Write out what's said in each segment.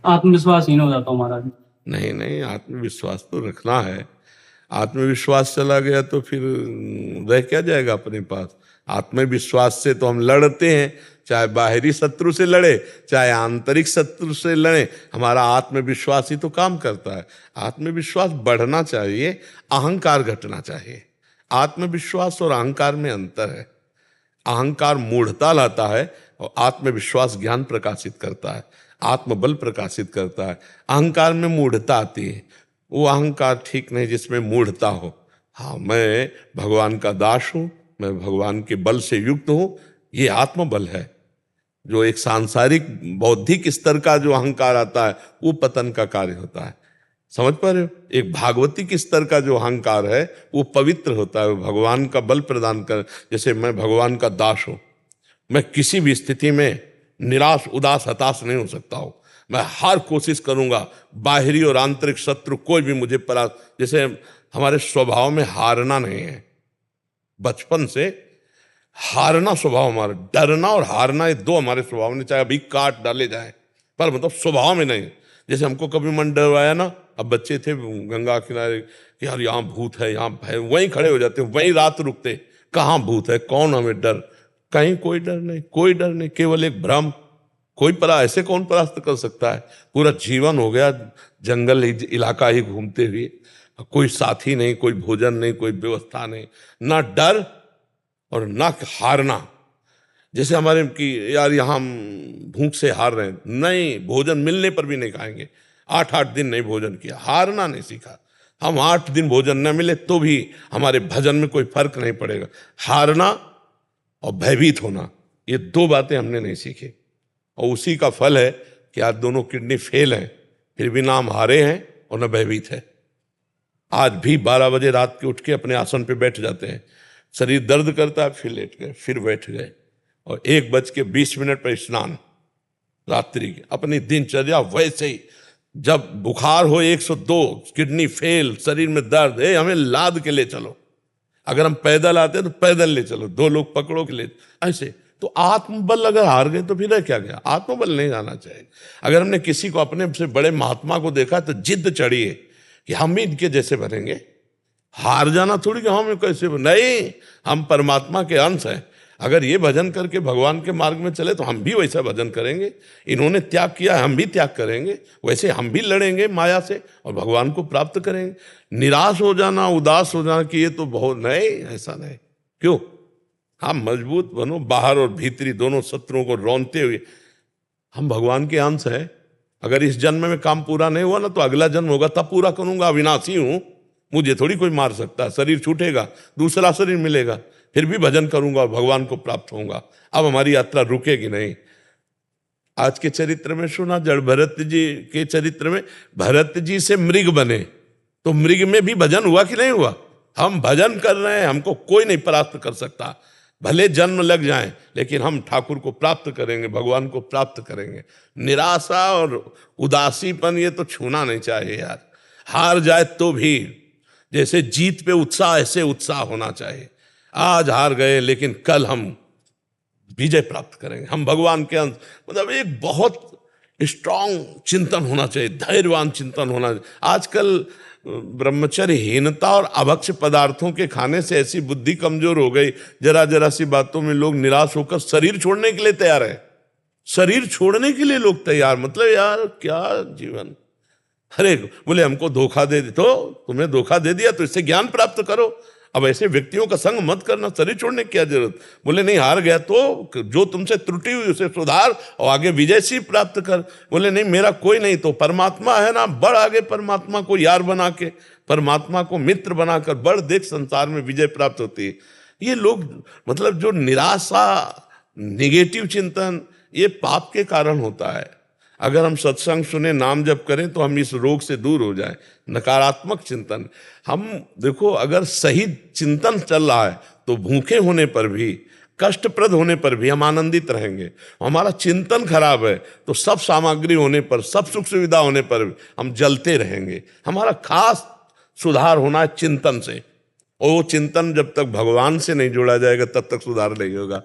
आत्मविश्वासहीन हो जाता हूँ महाराज। नहीं नहीं, आत्मविश्वास तो रखना है। आत्मविश्वास चला गया तो फिर रह क्या जाएगा अपने पास। आत्मविश्वास से तो हम लड़ते हैं, चाहे बाहरी शत्रु से लड़े चाहे आंतरिक शत्रु से लड़े, हमारा आत्मविश्वास ही तो काम करता है। आत्मविश्वास बढ़ना चाहिए, अहंकार घटना चाहिए। आत्मविश्वास और अहंकार में अंतर है। अहंकार मूढ़ता लाता है और आत्मविश्वास ज्ञान प्रकाशित करता है, आत्मबल प्रकाशित करता है। अहंकार में मूढ़ता आती है, वो अहंकार ठीक नहीं जिसमें मूढ़ता हो। हाँ, मैं भगवान का दास हूं, मैं भगवान के बल से युक्त हूं, ये आत्मबल है। जो एक सांसारिक बौद्धिक स्तर का जो अहंकार आता है वो पतन का कार्य होता है। समझ पा रहे हो? एक भागवतिक स्तर का जो अहंकार है वो पवित्र होता है, वो भगवान का बल प्रदान कर। जैसे मैं भगवान का दास हूं, मैं किसी भी स्थिति में निराश उदास हताश नहीं हो सकता हूं। मैं हर कोशिश करूंगा, बाहरी और आंतरिक शत्रु कोई भी मुझे जैसे हमारे स्वभाव में हारना नहीं है। बचपन से हारना स्वभाव हमारा, डरना और हारना ये दो हमारे स्वभाव में, चाहे अभी काट डाले जाए, पर मतलब स्वभाव में नहीं। जैसे हमको कभी मन डरवाया ना, अब बच्चे थे गंगा किनारे कि यार यहाँ भूत है, यहाँ भय, वहीं खड़े हो जाते, वहीं रात रुकते। कहाँ भूत है, कौन हमें डर? कहीं कोई डर नहीं, कोई डर नहीं, केवल एक भ्रम। कोई ऐसे कौन परास्त कर सकता है? पूरा जीवन हो गया जंगल इलाका ही घूमते हुए, कोई साथी नहीं, कोई भोजन नहीं, कोई व्यवस्था नहीं, ना डर और ना हारना। जैसे हमारे कि यार यहाँ हम भूख से हार रहे हैं, नहीं, भोजन मिलने पर भी नहीं खाएंगे। 8-8 दिन नहीं भोजन किया, हारना नहीं सीखा। हम 8 दिन भोजन न मिले तो भी हमारे भजन में कोई फर्क नहीं पड़ेगा। हारना और भयभीत होना, ये दो बातें हमने नहीं सीखी, और उसी का फल है कि आज दोनों किडनी फेल हैं, फिर भी ना हम हारे हैं और न भयभीत है। आज भी 12 बजे रात के उठ के अपने आसन पे बैठ जाते हैं, शरीर दर्द करता है, फिर लेट गए, फिर बैठ गए, और 1:20 पर स्नान, रात्रि की अपनी दिनचर्या वैसे ही। जब बुखार हो 102, किडनी फेल, शरीर में दर्द, हमें लाद के ले चलो। अगर हम पैदल आते हैं तो पैदल ले चलो, 2 लोग पकड़ो के ले, ऐसे। तो आत्मबल अगर हार गए तो फिर रह क्या गया? आत्मबल नहीं आना चाहिए। अगर हमने किसी को, अपने से बड़े महात्मा को देखा तो जिद चढ़ी है कि हम भी इनके जैसे बनेंगे। हार जाना थोड़ी कि हम कैसे नहीं, हम परमात्मा के अंश हैं। अगर ये भजन करके भगवान के मार्ग में चले तो हम भी वैसा भजन करेंगे। इन्होंने त्याग किया, हम भी त्याग करेंगे, वैसे हम भी लड़ेंगे माया से और भगवान को प्राप्त करेंगे। निराश हो जाना, उदास हो जाना कि ये तो बहुत, नहीं, ऐसा नहीं। क्यों? हम मजबूत बनो, बाहर और भीतरी दोनों शत्रुओं को रौनते हुए। हम भगवान के अंश हैं। अगर इस जन्म में काम पूरा नहीं हुआ ना तो अगला जन्म होगा, तब पूरा करूंगा। अविनाशी हूं, मुझे थोड़ी कोई मार सकता है। शरीर छूटेगा, दूसरा शरीर मिलेगा, फिर भी भजन करूंगा, भगवान को प्राप्त होऊंगा। अब हमारी यात्रा रुकेगी नहीं। आज के चरित्र में सुना, जड़ भरत जी के चरित्र में, भरत जी से मृग बने तो मृग में भी भजन हुआ कि नहीं हुआ? हम भजन कर रहे हैं, हमको कोई नहीं परास्त कर सकता। भले जन्म लग जाए लेकिन हम ठाकुर को प्राप्त करेंगे, भगवान को प्राप्त करेंगे। निराशा और उदासीपन ये तो छूना नहीं चाहिए यार। हार जाए तो भी जैसे जीत पे उत्साह, ऐसे उत्साह होना चाहिए। आज हार गए लेकिन कल हम विजय प्राप्त करेंगे, हम भगवान के अंश। मतलब एक बहुत स्ट्रांग चिंतन होना चाहिए, धैर्यवान चिंतन होना चाहिए। आजकल ब्रह्मचर्यहीनता और अभक्ष पदार्थों के खाने से ऐसी बुद्धि कमजोर हो गई, जरा जरा सी बातों में लोग निराश होकर शरीर छोड़ने के लिए तैयार है। शरीर छोड़ने के लिए लोग तैयार, मतलब यार क्या जीवन। अरे बोले हमको धोखा दे, तो तुम्हें धोखा दे दिया तो इससे ज्ञान प्राप्त करो। अब ऐसे व्यक्तियों का संग मत करना, शरीर छोड़ने की क्या जरूरत। बोले नहीं, हार गया तो जो तुमसे त्रुटि हुई उसे सुधार और आगे विजय सी प्राप्त कर। बोले नहीं, मेरा कोई नहीं तो परमात्मा है ना, बढ़ आगे परमात्मा को यार बना के, परमात्मा को मित्र बनाकर बढ़, देख संसार में विजय प्राप्त होती है। ये लोग मतलब जो निराशा, निगेटिव चिंतन, ये पाप के कारण होता है। अगर हम सत्संग सुने, नाम जप करें तो हम इस रोग से दूर हो जाएं। नकारात्मक चिंतन, हम देखो अगर सही चिंतन चल रहा है तो भूखे होने पर भी, कष्टप्रद होने पर भी हम आनंदित रहेंगे। हमारा चिंतन खराब है तो सब सामग्री होने पर, सब सुख सुविधा होने पर भी हम जलते रहेंगे। हमारा खास सुधार होना है चिंतन से, और वो चिंतन जब तक भगवान से नहीं जोड़ा जाएगा तब तक सुधार नहीं होगा।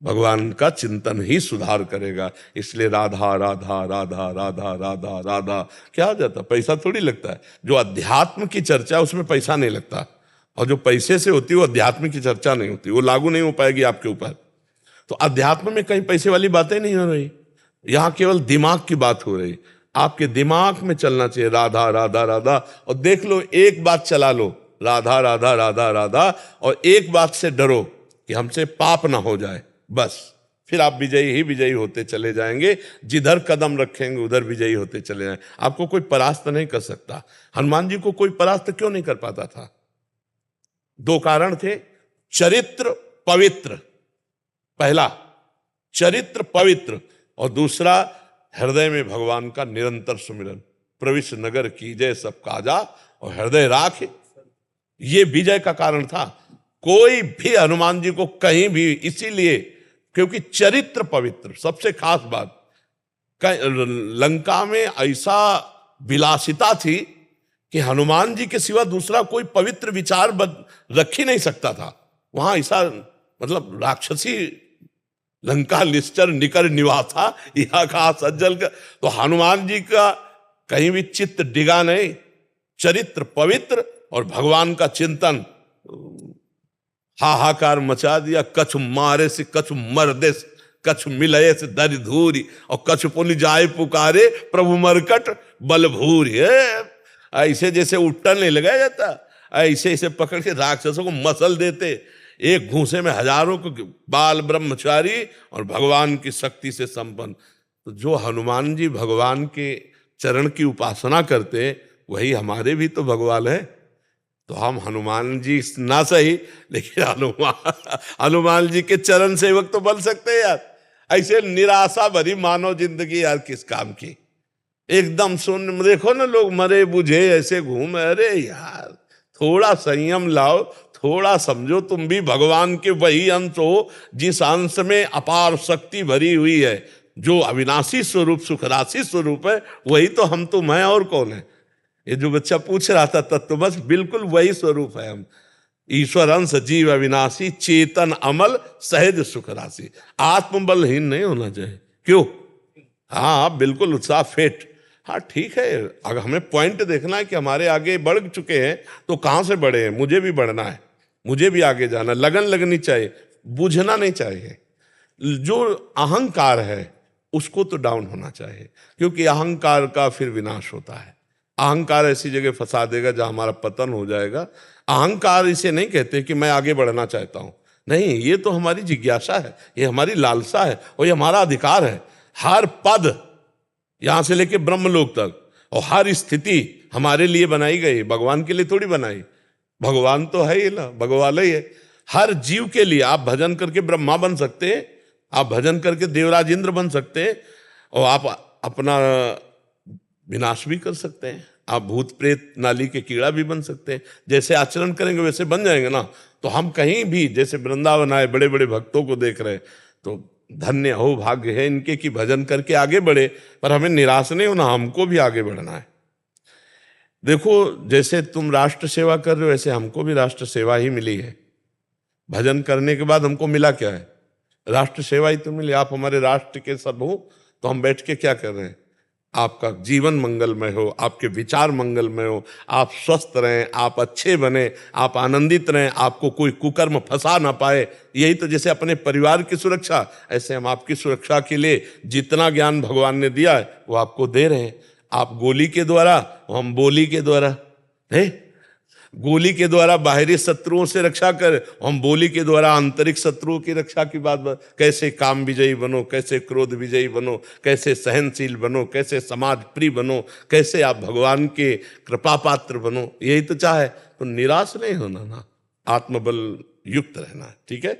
भगवान का चिंतन ही सुधार करेगा। इसलिए राधा राधा राधा राधा राधा राधा क्या हो जाता, पैसा थोड़ी लगता है। जो अध्यात्म की चर्चा उसमें पैसा नहीं लगता, और जो पैसे से होती है वो अध्यात्म की चर्चा नहीं होती, वो लागू नहीं हो पाएगी आपके ऊपर। तो अध्यात्म में कहीं पैसे वाली बातें नहीं हो रही, यहां केवल दिमाग की बात हो रही। आपके दिमाग में चलना चाहिए राधा राधा राधा, और देख लो एक बात चला लो, राधा राधा राधा राधा, और एक बात से डरो कि हमसे पाप ना हो जाए, बस फिर आप विजयी ही विजयी होते चले जाएंगे। जिधर कदम रखेंगे उधर विजयी होते चले जाएंगे। आपको कोई परास्त नहीं कर सकता। हनुमान जी को कोई परास्त क्यों नहीं कर पाता था? दो कारण थे, चरित्र पवित्र, पहला चरित्र पवित्र, और दूसरा हृदय में भगवान का निरंतर सुमिरन। प्रविश नगर कीजय सब काजा और हृदय राख, ये विजय का कारण था। कोई भी हनुमान जी को कहीं भी, इसीलिए क्योंकि चरित्र पवित्र, सबसे खास बात, लंका में ऐसा विलासिता थी कि हनुमान जी के सिवा दूसरा कोई पवित्र विचार रख ही नहीं सकता था। वहां ऐसा मतलब राक्षसी लंका निश्चर निकर निवासा यहाँ का सज्जल का, तो हनुमान जी का कहीं भी चित्त डिगा नहीं, चरित्र पवित्र और भगवान का चिंतन। हाहाकार मचा दिया, कछु मारे से कछु मर्दे से कछु मिलये से दरि धूरी, और कछु पुनि जाए पुकारे प्रभु मरकट बल भूरी। ऐसे जैसे उट्टन नहीं लगाया जाता, ऐसे ऐसे पकड़ के राक्षसों को मसल देते, एक घूंसे में हजारों को, बाल ब्रह्मचारी और भगवान की शक्ति से संपन्न। तो जो हनुमान जी भगवान के चरण की उपासना करते, वही हमारे भी तो भगवान है। तो हम हनुमान जी ना सही, लेकिन हनुमान जी के चरण सेवक तो बन सकते हैं यार। ऐसे निराशा भरी मानव जिंदगी यार किस काम की, एकदम सुन देखो ना, लोग मरे बुझे ऐसे घूम। अरे यार थोड़ा संयम लाओ, थोड़ा समझो, तुम भी भगवान के वही अंश हो जिस अंश में अपार शक्ति भरी हुई है, जो अविनाशी स्वरूप सुखराशि स्वरूप है, वही तो हम तुम हैं, और कौन है? ये जो बच्चा पूछ रहा था तत्व, बस बिल्कुल वही स्वरूप है हम। ईश्वर अंश जीव अविनाशी चेतन अमल सहज सुख राशि। आत्मबलहीन नहीं होना चाहिए। क्यों? हाँ बिल्कुल उत्साह फेट। हाँ ठीक है, अगर हमें पॉइंट देखना है कि हमारे आगे बढ़ चुके हैं तो कहाँ से बढ़े हैं, मुझे भी बढ़ना है, मुझे भी आगे जाना, लगन लगनी चाहिए, बुझना नहीं चाहिए। जो अहंकार है उसको तो डाउन होना चाहिए, क्योंकि अहंकार का फिर विनाश होता है। अहंकार ऐसी जगह फंसा देगा जहां हमारा पतन हो जाएगा। अहंकार इसे नहीं कहते कि मैं आगे बढ़ना चाहता हूं, नहीं, ये तो हमारी जिज्ञासा है, ये हमारी लालसा है, और ये हमारा अधिकार है। हर पद यहां से लेके ब्रह्मलोक तक और हर स्थिति हमारे लिए बनाई गई, भगवान के लिए थोड़ी बनाई। भगवान तो है ही ना, भगवान ही है। हर जीव के लिए आप भजन करके ब्रह्मा बन सकते हैं, आप भजन करके देवराज इंद्र बन सकते हैं, और आप अपना विनाश भी कर सकते हैं। आप भूत प्रेत नाली के कीड़ा भी बन सकते हैं। जैसे आचरण करेंगे वैसे बन जाएंगे ना। तो हम कहीं भी, जैसे वृंदावन आए, बड़े बड़े भक्तों को देख रहे हैं, तो धन्य हो, भाग्य है इनके कि भजन करके आगे बढ़े। पर हमें निराश नहीं होना, हमको भी आगे बढ़ना है। देखो जैसे तुम राष्ट्र सेवा कर रहे हो, वैसे हमको भी राष्ट्र सेवा ही मिली है। भजन करने के बाद हमको मिला क्या है? राष्ट्र सेवा ही तो मिली। आप हमारे राष्ट्र के सब हो, तो हम बैठ के क्या कर रहे हैं? आपका जीवन मंगलमय हो, आपके विचार मंगलमय हो, आप स्वस्थ रहें, आप अच्छे बने, आप आनंदित रहें, आपको कोई कुकर्म फंसा ना पाए। यही तो, जैसे अपने परिवार की सुरक्षा, ऐसे हम आपकी सुरक्षा के लिए जितना ज्ञान भगवान ने दिया है वो आपको दे रहे हैं। आप गोली के द्वारा, हम बोली के द्वारा है। गोली के द्वारा बाहरी शत्रुओं से रक्षा कर, हम बोली के द्वारा आंतरिक शत्रुओं की रक्षा की बात। कैसे काम विजयी बनो, कैसे क्रोध विजयी बनो, कैसे सहनशील बनो, कैसे समाज प्रिय बनो, कैसे आप भगवान के कृपा पात्र बनो, यही तो चाहे। तो निराश नहीं होना ना, आत्मबल युक्त रहना है। ठीक है।